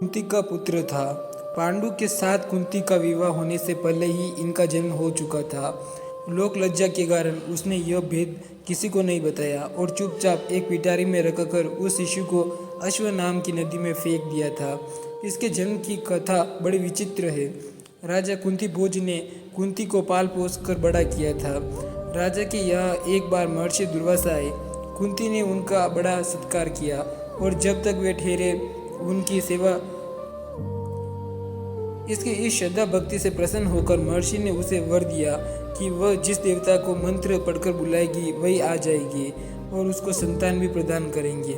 कुंती का पुत्र था। पांडु के साथ कुंती का विवाह होने से पहले ही इनका जन्म हो चुका था। लोक लज्जा के कारण उसने यह भेद किसी को नहीं बताया और चुपचाप एक पिटारी में रखकर उस शिशु को अश्व नाम की नदी में फेंक दिया था। इसके जन्म की कथा बड़ी विचित्र है। राजा कुंती भोज ने कुंती को पाल पोस कर बड़ा किया था। राजा के यहाँ एक बार महर्षि दुर्वासा आए। कुंती ने उनका बड़ा सत्कार किया और जब तक वे ठहरे उनकी सेवा। इसकी इस श्रद्धा भक्ति से प्रसन्न होकर महर्षि ने उसे वर दिया कि वह जिस देवता को मंत्र पढ़कर बुलाएगी वही आ जाएगी और उसको संतान भी प्रदान करेंगे।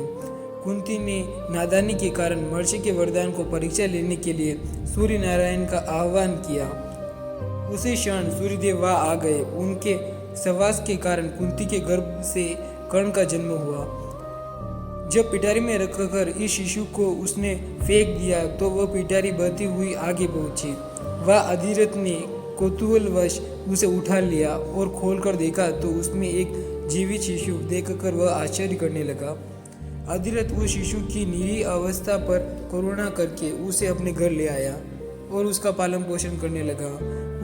कुंती ने नादानी के कारण महर्षि के वरदान को परीक्षा लेने के लिए सूर्य नारायण का आह्वान किया। उसी क्षण सूर्यदेव वहां आ गए। उनके सहवास के कारण कुंती के गर्भ से कर्ण का जन्म हुआ। जब पिटारी में रखकर इस शिशु को उसने फेंक दिया तो वह पिटारी बहती हुई आगे पहुंची। वह अधिरथ ने कौतूहलवश उसे उठा लिया और खोलकर देखा तो उसमें एक जीवित शिशु देखकर वह आश्चर्य करने लगा। अधिरथ उस शिशु की निरीह अवस्था पर करुणा करके उसे अपने घर ले आया और उसका पालन पोषण करने लगा।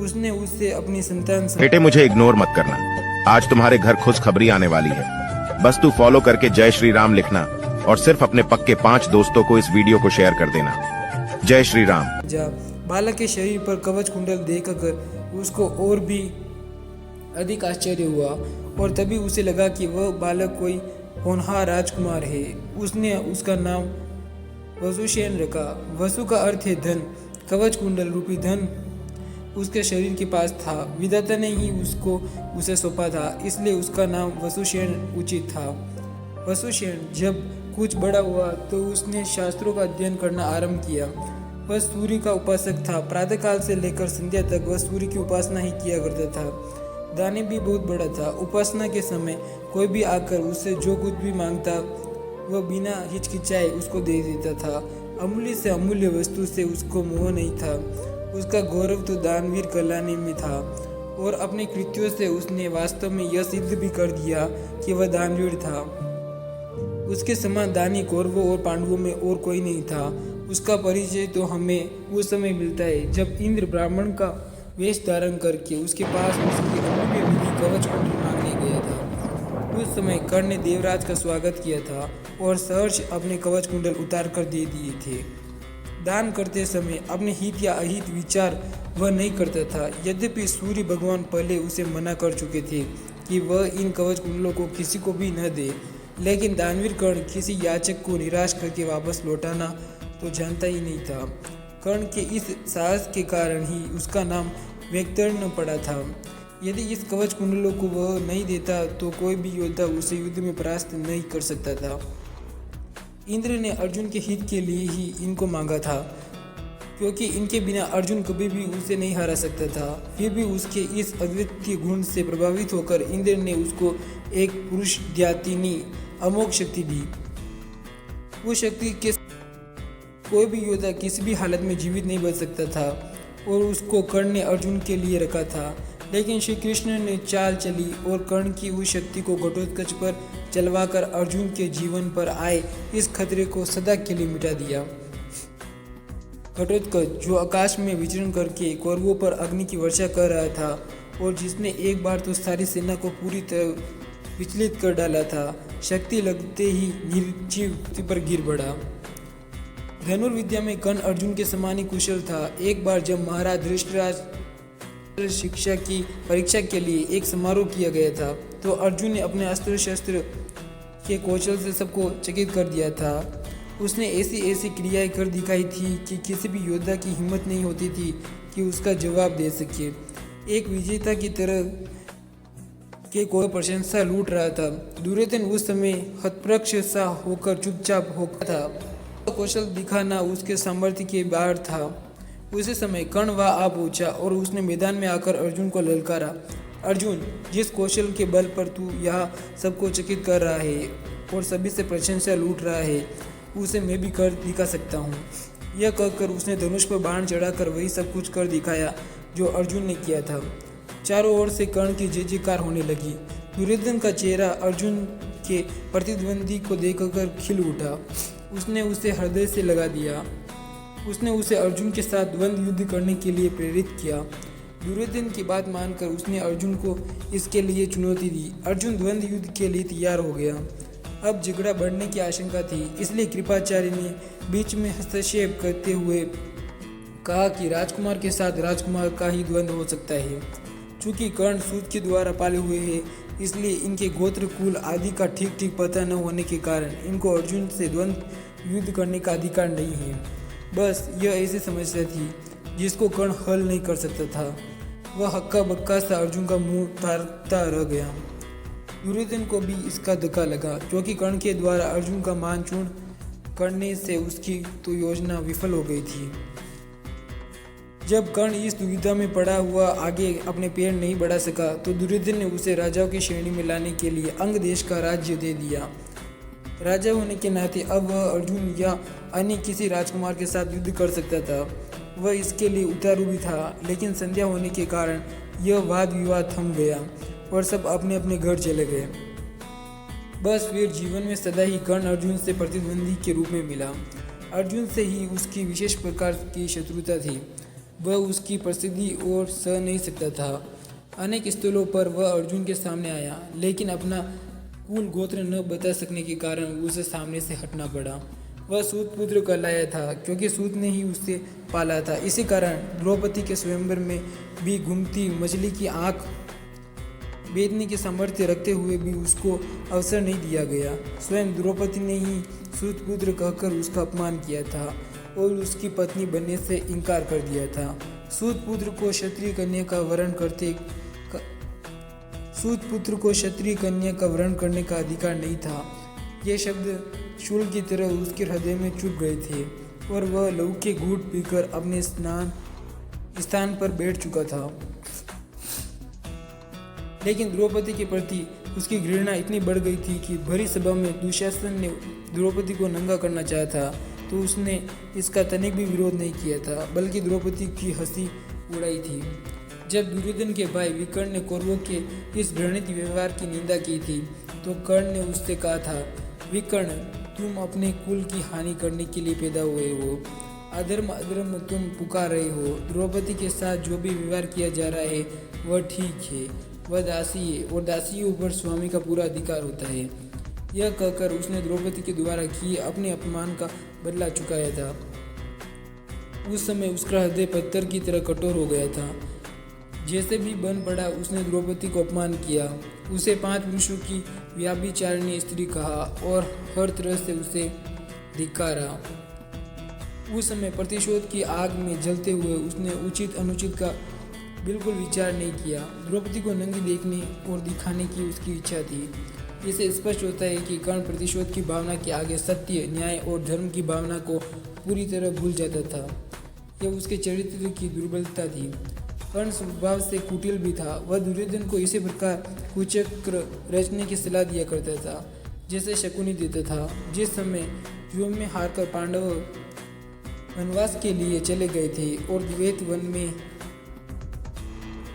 उसने उससे अपनी संतान बेटे मुझे इग्नोर मत करना। आज तुम्हारे घर खुशखबरी आने वाली है। बस तू फॉलो करके जय श्री राम लिखना और सिर्फ अपने पक्के 5 दोस्तों को इस वीडियो को शेयर कर देना। जय श्री राम। बालक के शरीर पर कवच कुंडल देखकर उसको और भी अधिक आश्चर्य हुआ और तभी उसे लगा कि वह बालक कोई होनहार राजकुमार है। उसने उसका नाम वसुसेन रखा। वसु का अर्थ है धन। कवच कुंडल रूपी धन उसके शरीर के पास था। विधाता ने ही उसको उसे सौंपा था, इसलिए उसका नाम वसुसेन उचित था। वसुसेन जब कुछ बड़ा हुआ तो उसने शास्त्रों का अध्ययन करना आरंभ किया। वह सूर्य का उपासक था। प्रातःकाल से लेकर संध्या तक वह सूर्य की उपासना ही किया करता था। दानी भी बहुत बड़ा था। उपासना के समय कोई भी आकर उससे जो कुछ भी मांगता वह बिना हिचकिचाए उसको दे देता था। अमूल्य से अमूल्य वस्तु से उसको मोह नहीं था। उसका गौरव तो दानवीर कहलाने में था और अपने कृत्यों से उसने वास्तव में यह सिद्ध भी कर दिया कि वह दानवीर था। उसके समान दानी कौरवों और पांडवों में और कोई नहीं था। उसका परिचय तो हमें उस समय मिलता है जब इंद्र ब्राह्मण का वेश धारण करके उसके पास उसकी अमूल्य निधि कवच कुंडल मांगने गया था। उस समय कर्ण ने देवराज का स्वागत किया था और सहर्ष अपने कवच कुंडल उतार कर दे दिए थे। दान करते समय अपने हित या अहित विचार वह नहीं करता था। यद्यपि सूर्य भगवान पहले उसे मना कर चुके थे कि वह इन कवच कुंडलों को किसी को भी न दे, लेकिन दानवीर कर्ण किसी याचक को निराश करके वापस लौटाना तो जानता ही नहीं था। कर्ण के इस साहस के कारण ही उसका नाम वैतरण पड़ा था। यदि इस कवच कुंडलों को वह नहीं देता तो कोई भी योद्धा उसे युद्ध में परास्त नहीं कर सकता था। इंद्र ने अर्जुन के हित के लिए ही इनको मांगा था, क्योंकि इनके बिना अर्जुन कभी भी उसे नहीं हरा सकता था। फिर भी उसके इस अद्वितीय गुण से प्रभावित होकर इंद्र ने उसको एक पुरुष द्यातिनी अमोघ शक्ति दी। उस शक्ति के कोई भी योद्धा किसी भी हालत में जीवित नहीं बच सकता था और उसको कर्ण ने अर्जुन के लिए रखा था। लेकिन श्री कृष्ण ने चाल चली और कर्ण की उस शक्ति को घटोत्कच पर चलवाकर अर्जुन के जीवन पर आए इस खतरे को सदा के लिए मिटा दिया। घटोत्कच जो आकाश में विचरण करके कौरवों पर अग्नि की वर्षा कर रहा था और जिसने एक बार तो सारी सेना को पूरी तरह विचलित कर डाला था, शक्ति लगते ही निर्जीव पर गिर पड़ा। धनुर्विद्या में कर्ण अर्जुन के समान ही कुशल था। एक बार जब महाराज धृतराष्ट्र शिक्षा की परीक्षा के लिए एक समारोह किया गया था तो अर्जुन ने अपने अस्त्र शस्त्र के कौशल से सबको चकित कर दिया था। उसने ऐसी क्रियाएं कर दिखाई थी कि किसी भी योद्धा की हिम्मत नहीं होती थी कि उसका जवाब दे सके। एक विजेता की तरह के कोई प्रशंसा लूट रहा था। दुर्योधन उस समय हतप्रक्ष सा होकर चुपचाप होकर था। कौशल दिखाना उसके सामर्थ्य के बाहर था। उसी समय कर्ण वहां आ पहुंचा और उसने मैदान में आकर अर्जुन को ललकारा। अर्जुन, जिस कौशल के बल पर तू यहाँ सबको चकित कर रहा है और सभी से प्रशंसा लूट रहा है, उसे मैं भी कर दिखा सकता हूँ। यह कहकर उसने धनुष पर बाण चढ़ाकर वही सब कुछ कर दिखाया जो अर्जुन ने किया था। चारों ओर से कर्ण की जय जयकार होने लगी। दुर्योधन का चेहरा अर्जुन के प्रतिद्वंदी को देखकर खिल उठा। उसने उसे हृदय से लगा दिया। उसने उसे अर्जुन के साथ द्वंद्व युद्ध करने के लिए प्रेरित किया। दुर्योधन की बात मानकर उसने अर्जुन को इसके लिए चुनौती दी। अर्जुन द्वंद्व युद्ध के लिए तैयार हो गया। अब झगड़ा बढ़ने की आशंका थी, इसलिए कृपाचार्य ने बीच में हस्तक्षेप करते हुए कहा कि राजकुमार के साथ राजकुमार का ही द्वंद्व हो सकता है। चूंकि कर्ण सूत के द्वारा पाले हुए हैं, इसलिए इनके गोत्र कुल आदि का ठीक ठीक पता न होने के कारण इनको अर्जुन से द्वंद्व युद्ध करने का अधिकार नहीं है। बस यह ऐसी समस्या थी जिसको कर्ण हल नहीं कर सकता था। वह हक्का बक्का सा अर्जुन का मुंह तारता रह गया। दुर्योधन को भी इसका धक्का लगा, क्योंकि कर्ण के द्वारा अर्जुन का मान चूर्ण करने से उसकी तो योजना विफल हो गई थी। जब कर्ण इस दुविधा में पड़ा हुआ आगे अपने पैर नहीं बढ़ा सका, तो दुर्योधन ने उसे राजाओं की श्रेणी में लाने के लिए अंग देश का राज्य दे दिया। राजा होने के नाते अब वह अर्जुन या अन्य किसी राजकुमार के साथ युद्ध कर सकता था। वह इसके लिए उतारू भी था, लेकिन संध्या होने के कारण यह वाद विवाद थम गया और सब अपने अपने घर चले गए। बस फिर जीवन में सदा ही कर्ण अर्जुन से प्रतिद्वंदी के रूप में मिला। अर्जुन से ही उसकी विशेष प्रकार की शत्रुता थी। वह उसकी प्रसिद्धि और सह नहीं सकता था। अनेक स्थलों पर वह अर्जुन के सामने आया, लेकिन अपना कुल गोत्र न बता सकने के कारण उसे सामने से हटना पड़ा। वह सूत पुत्र कहलाया था, क्योंकि सूत ने ही उसे पाला था। इसी कारण द्रौपदी के स्वयंवर में भी घूमती मछली की आंख बेचने के सामर्थ्य रखते हुए भी उसको अवसर नहीं दिया गया। स्वयं द्रौपदी ने ही सूत पुत्र कहकर उसका अपमान किया था और उसकी पत्नी बनने से इनकार कर दिया था। सूत पुत्र को क्षत्रिय कन्या का वर्ण करने का अधिकार नहीं था। ये शब्द शूल की तरह उसके हृदय में चुभ गए थे और वह लहू के घूंट पीकर अपने स्थान पर बैठ चुका था। लेकिन द्रौपदी के प्रति उसकी घृणा इतनी बढ़ गई थी कि भरी सभा में दुशासन ने द्रौपदी को नंगा करना चाहा था, तो उसने इसका तनिक भी विरोध नहीं किया था, बल्कि द्रौपदी की हंसी उड़ाई थी। जब दुर्योधन के भाई विकर्ण ने कौरवों के इस घृणित व्यवहार की निंदा की थी, तो कर्ण ने उससे कहा था, विकर्ण, तुम अपने कुल की हानि करने के लिए पैदा हुए हो। अधर्म अधर्म तुम पुकार रहे हो। द्रौपदी के साथ जो भी व्यवहार किया जा रहा है वह ठीक है। वह दासी है और दासियों पर स्वामी का पूरा अधिकार होता है। यह कहकर उसने द्रौपदी के द्वारा किए अपने अपमान का बदला चुकाया था। उस समय उसका हृदय पत्थर की तरह कठोर हो गया था। जैसे भी बन पड़ा, उसने द्रौपदी को अपमान किया। उसे 5 पुरुषों की व्याभिचारिणी स्त्री कहा और हर तरह से उसे धिक्कारा। उस समय प्रतिशोध की आग में जलते हुए उसने उचित अनुचित का बिल्कुल विचार नहीं किया। द्रौपदी को नंगी देखने और दिखाने की उसकी इच्छा थी। इससे स्पष्ट होता है कि कर्ण प्रतिशोध की भावना के आगे सत्य, न्याय और धर्म की भावना को पूरी तरह भूल जाता था। यह उसके चरित्र की दुर्बलता थी। कर्ण स्वभाव से कुटिल भी था। वह दुर्योधन को इसी प्रकार कुचक्र रचने की सलाह दिया करता था, जैसे शकुनी देता था। जिस समय युद्ध में हारकर पांडव वनवास के लिए चले गए थे और द्वैत वन में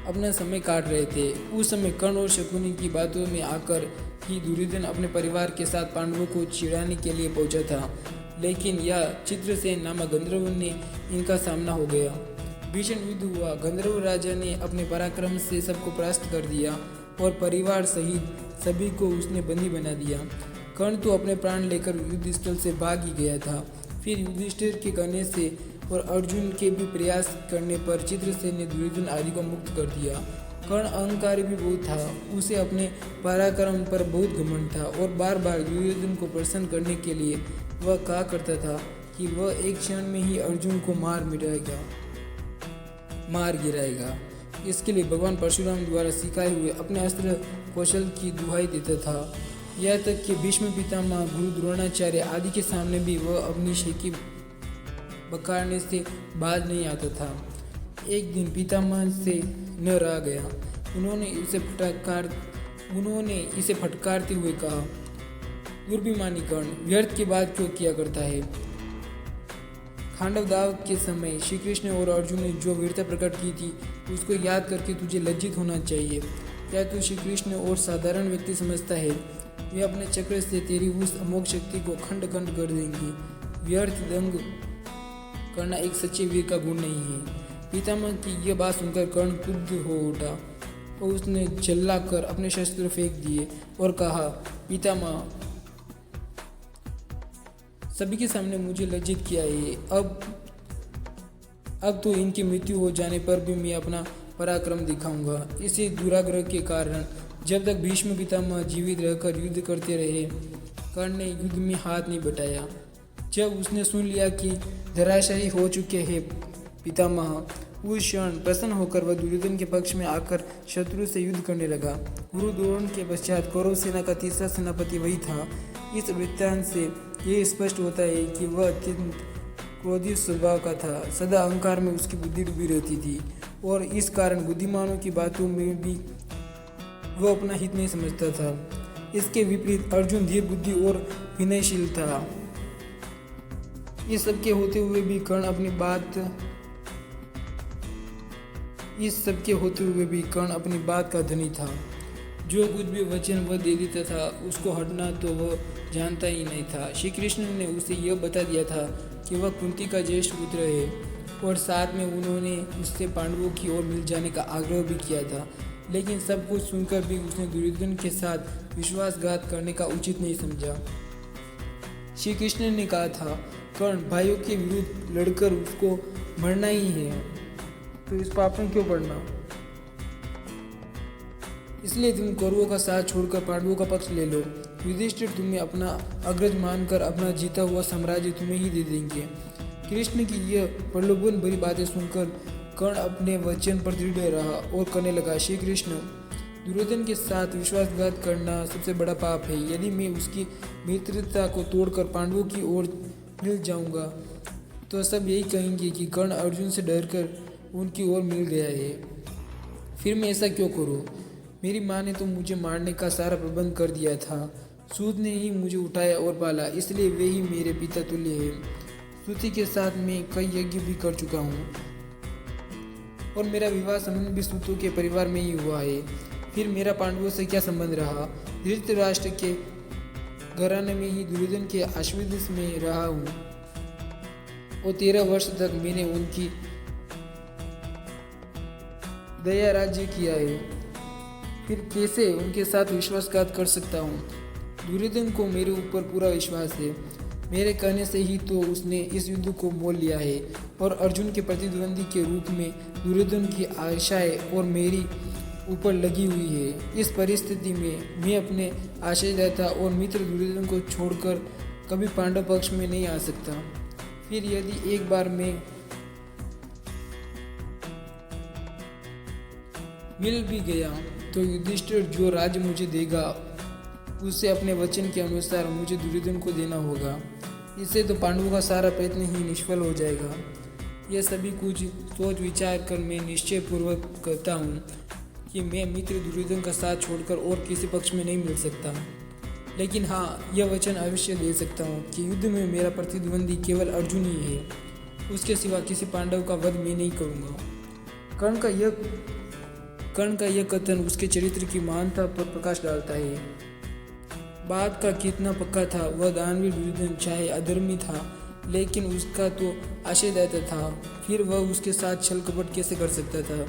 अपना समय काट रहे थे, उस समय कर्ण और शकुनी की बातों में आकर ही दुर्योधन अपने परिवार के साथ पांडवों को चिढ़ाने के लिए पहुंचा था। लेकिन यह चित्रसेन नामक गंधर्व ने इनका सामना हो गया। भीषण युद्ध हुआ। गंधर्व राजा ने अपने पराक्रम से सबको परास्त कर दिया और परिवार सहित सभी को उसने बंदी बना दिया। कर्ण तो अपने प्राण लेकर युद्ध स्थल से भाग ही गया था। फिर युधिष्ठिर के कहने से और अर्जुन के भी प्रयास करने पर चित्रसेन ने दुर्योधन आदि को मुक्त कर दिया। कर्ण अहंकारी भी बहुत था। उसे अपने पराक्रम पर बहुत घमंड था और बार बार दुर्योधन को प्रसन्न करने के लिए वह कहा करता था कि वह एक क्षण में ही अर्जुन को मार गिराएगा। इसके लिए भगवान परशुराम द्वारा सिखाए हुए अपने अस्त्र कौशल की दुहाई देता था। यह तक कि भीष्म पितामह, गुरु द्रोणाचार्य आदि के सामने भी वह अपनी शेखी बकारने से बाज नहीं आता था। एक दिन पितामह से न रहा गया। उन्होंने इसे फटकारते हुए कहा, दुर्भिमानी कर्ण, व्यर्थ की बात क्यों किया करता है। खांडव दाव के समय श्री कृष्ण और अर्जुन ने जो वीरता प्रकट की थी, उसको याद करके तुझे लज्जित होना चाहिए। क्या तू श्री कृष्ण और साधारण व्यक्ति समझता है? वे अपने चक्र से तेरी उस अमोघ शक्ति को खंड खंड कर देंगे। व्यर्थ दंग करना एक सच्चे वीर का गुण नहीं है। पितामह की यह बात सुनकर कर्ण क्रुद्ध हो उठा और उसने चिल्लाकर अपने शस्त्र फेंक दिए और कहा, पितामह, सभी के सामने मुझे लज्जित किया है। अब तो इनकी मृत्यु हो जाने पर भी मैं अपना पराक्रम दिखाऊंगा। इसी दुराग्रह के कारण जब तक भीष्म पितामह जीवित रहकर युद्ध करते रहे, कर्ण ने युद्ध में हाथ नहीं बटाया। जब उसने सुन लिया कि धराशायी हो चुके हैं पितामह, उस क्षण प्रसन्न होकर वह दुर्योधन के पक्ष में आकर शत्रु से युद्ध करने लगा। गुरु द्रोण के पश्चात कौरव सेना का तीसरा सेनापति वही था। इस वृत्तांत से ये स्पष्ट होता है कि वह अत्यंत क्रोधित स्वभाव का था। सदा अहंकार में उसकी बुद्धि डूबी रहती थी और इस कारण बुद्धिमानों की बातों में भी वह अपना हित नहीं समझता था। इसके विपरीत अर्जुन धीर बुद्धि और विनयशील था। इस सब के होते हुए भी कर्ण अपनी बात का धनी था। जो कुछ भी वचन वह दे देता था उसको हटना तो वह जानता ही नहीं था। श्री कृष्ण ने उसे यह बता दिया था कि वह कुंती का ज्येष्ठ पुत्र है और साथ में उन्होंने उससे पांडवों की ओर मिल जाने का आग्रह भी किया था। लेकिन सब कुछ सुनकर भी उसने दुर्योधन के साथ विश्वासघात करने का उचित नहीं समझा। श्री कृष्ण ने कहा था, कर्ण, भाइयों के विरुद्ध लड़कर उसको मरना ही है, तो इस पाप में क्यों पड़ना? इसलिए तुम कौरवों का साथ छोड़कर पांडवों का पक्ष ले लो। युधिष्ठिर तुम्हें अपना अग्रज मानकर अपना जीता हुआ साम्राज्य तुम्हें ही दे देंगे। कृष्ण की यह प्रलोभन भरी बातें सुनकर कर्ण अपने वचन पर दृढ़ रहा और करने लगा, श्री कृष्ण, दुर्योधन के साथ विश्वासघात करना सबसे बड़ा पाप है। यदि मैं उसकी मित्रता को तोड़कर पांडवों की ओर मिल जाऊंगा तो सब यही कहेंगे कि कर्ण अर्जुन से डरकर उनकी ओर मिल गया है। फिर मैं ऐसा क्यों करूं? मेरी माँ ने तो मुझे मारने का सारा प्रबंध कर दिया था। सूत ने ही मुझे उठाया और पाला, इसलिए वे ही मेरे पिता तुल्य है। सूती के साथ मैं कई यज्ञ भी कर चुका हूँ और मेरा विवाह संबंध भी सूतों के परिवार में ही हुआ है। फिर मेरा पांडवों से क्या संबंध रहा? धृतराष्ट्र के घराने में ही दुर्योधन के आश्रय में रहा हूँ और 13 वर्ष तक मैंने उनकी दया राज्य किया है। फिर कैसे उनके साथ विश्वासघात कर सकता हूँ? दुर्योधन को मेरे ऊपर पूरा विश्वास है। मेरे कहने से ही तो उसने इस युद्ध को मोल लिया है और अर्जुन के प्रतिद्वंदी के रूप में दुर्योधन की आशाएं और मेरी ऊपर लगी हुई है। इस परिस्थिति में मैं अपने आश्रयदाता और मित्र दुर्योधन को छोड़कर कभी पांडव पक्ष में नहीं आ सकता। फिर यदि एक बार मैं मिल भी गया तो युधिष्ठिर जो राज्य मुझे देगा उसे अपने वचन के अनुसार मुझे दुर्योधन को देना होगा। इससे तो पांडवों का सारा प्रयत्न ही निष्फल हो जाएगा। यह सभी कुछ सोच विचार कर मैं निश्चय पूर्वक कहता हूँ कि मैं मित्र दुर्योधन का साथ छोड़कर और किसी पक्ष में नहीं मिल सकता। लेकिन हाँ, यह वचन अवश्य दे सकता हूँ कि युद्ध में मेरा प्रतिद्वंदी केवल अर्जुन ही है। उसके सिवा किसी पांडव का वध मैं नहीं करूँगा। कर्ण का यह कथन उसके चरित्र की महानता पर प्रकाश डालता है। बात का कितना पक्का था। वह दानवीर दुर्योधन चाहे अधर्मी था लेकिन उसका तो आश्रयदाता था। फिर वह उसके साथ छल कपट कैसे कर सकता था?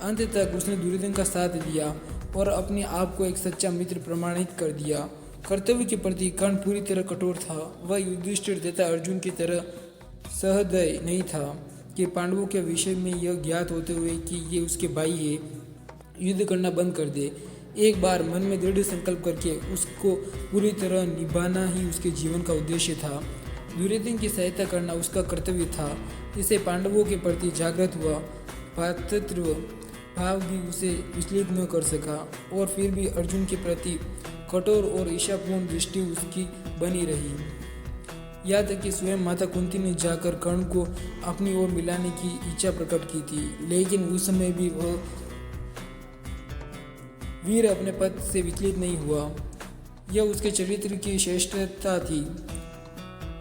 अंत तक उसने दुर्योधन का साथ दिया और अपने आप को एक सच्चा मित्र प्रमाणित कर दिया। कर्तव्य के प्रति कर्ण पूरी तरह कठोर था। वह युधिष्ठिर तथा अर्जुन की तरह सहृदय नहीं था कि पांडवों के विषय में यह ज्ञात होते हुए कि ये उसके भाई है युद्ध करना बंद कर दे। एक बार मन में दृढ़ संकल्प करके उसको पूरी तरह निभाना ही उसके जीवन का उद्देश्य था। दुर्योधन की सहायता करना उसका कर्तव्य था। इसे पांडवों के प्रति जागृत हुआ भातृत्व भाव भी उसे विचलित न कर सका और फिर भी अर्जुन के प्रति कठोर और ईर्ष्यापूर्ण दृष्टि उसकी बनी रही। यहाँ तक कि स्वयं माता कुंती ने जाकर कर्ण को अपनी ओर मिलाने की इच्छा प्रकट की थी, लेकिन उस समय भी वह वीर अपने पद से विचलित नहीं हुआ। यह उसके चरित्र की श्रेष्ठता थी।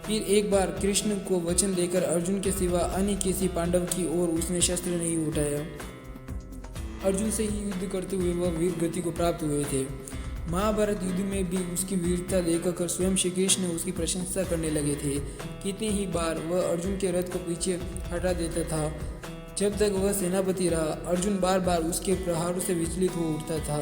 फिर एक बार कृष्ण को वचन देकर अर्जुन के सिवा अन्य किसी पांडव की ओर उसने शस्त्र नहीं उठाया। अर्जुन से ही युद्ध करते हुए वह वीर गति को प्राप्त हुए थे। महाभारत युद्ध में भी उसकी वीरता देखकर स्वयं श्री कृष्ण उसकी प्रशंसा करने लगे थे। कितनी ही बार वह अर्जुन के रथ को पीछे हटा देता था। जब तक वह सेनापति रहा, अर्जुन बार बार उसके प्रहारों से विचलित हो उठता था।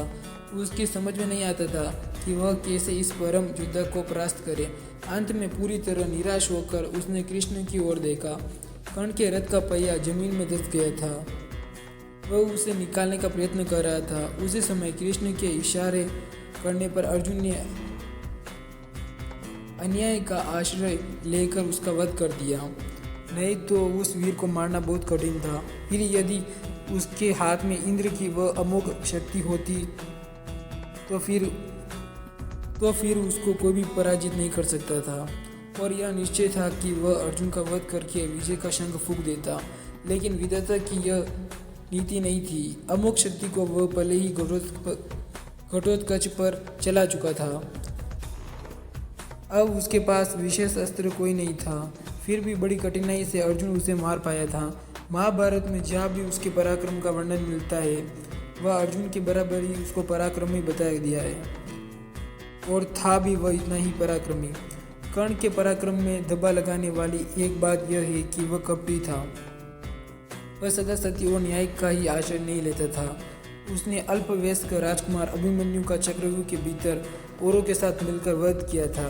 उसकी समझ में नहीं आता था कि वह कैसे इस परम योद्धा को परास्त करे। अंत में पूरी तरह निराश होकर उसने कृष्ण की ओर देखा। कर्ण के रथ का पहिया जमीन में धंस गया था। वह उसे निकालने का प्रयत्न कर रहा था। उसी समय कृष्ण के इशारे करने पर अर्जुन ने अन्याय का आश्रय लेकर उसका वध कर दिया। नहीं तो उस वीर को मारना बहुत कठिन था। फिर यदि उसके हाथ में इंद्र की वह अमोघ शक्ति होती तो फिर उसको कोई भी पराजित नहीं कर सकता था। और यह निश्चय था कि वह अर्जुन का वध करके विजय का शंख फूंक देता। लेकिन विधाता की यह नीति नहीं थी। अमोघ शक्ति को वह पहले ही घटोत्कच पर चला चुका था। अब उसके पास विशेष अस्त्र कोई नहीं था। फिर भी बड़ी कठिनाई से अर्जुन उसे मार पाया था। महाभारत में जहाँ भी उसके पराक्रम का वर्णन मिलता है, वह अर्जुन के बराबर ही उसको पराक्रमी बताया दिया है। और था भी वह इतना ही पराक्रमी। कर्ण के पराक्रम में धब्बा लगाने वाली एक बात यह है कि वह कपटी था। वह सदा सत्य और न्याय का ही आश्रय नहीं लेता था। उसने अल्पवयस्क राजकुमार अभिमन्यु का चक्रव्यूह के भीतर औरों के साथ मिलकर वध किया था।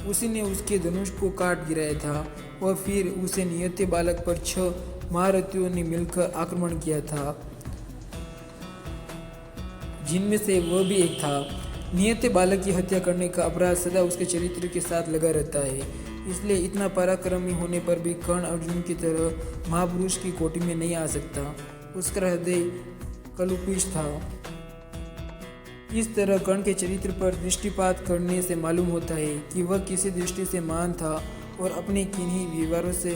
उसी ने उसके धनुष को काट गिराया था और फिर उसे नियत बालक पर 6 महारथियों ने मिलकर आक्रमण किया था, जिनमें से वह भी एक था। नियत बालक की हत्या करने का अपराध सदा उसके चरित्र के साथ लगा रहता है। इसलिए इतना पराक्रमी होने पर भी कर्ण अर्जुन की तरह महापुरुष की कोटि में नहीं आ सकता। उसका हृदय कलुपिश था। इस तरह कर्ण के चरित्र पर दृष्टिपात करने से मालूम होता है कि वह किसी दृष्टि से महान था और अपने किन्हीं व्यवहारों से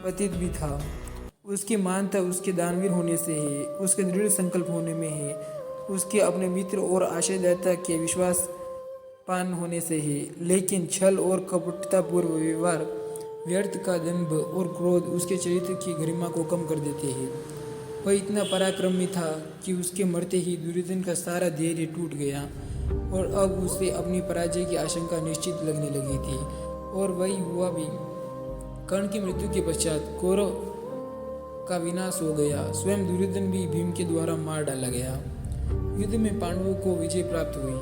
पतित भी था। उसकी महानता उसके दानवीर होने से है, उसके दृढ़ संकल्प होने में है, उसके अपने मित्र और आश्रयदाता के विश्वास पान होने से है। लेकिन छल और कपटतापूर्व व्यवहार, व्यर्थ का दंभ और क्रोध उसके चरित्र की गरिमा को कम कर देते हैं। वह इतना पराक्रमी था कि उसके मरते ही दुर्योधन का सारा धैर्य टूट गया और अब उसे अपनी पराजय की आशंका निश्चित लगने लगी थी। और वही हुआ भी। कर्ण की मृत्यु के पश्चात कौरव का विनाश हो गया। स्वयं दुर्योधन भी भीम के द्वारा मार डाला गया। युद्ध में पांडवों को विजय प्राप्त हुई।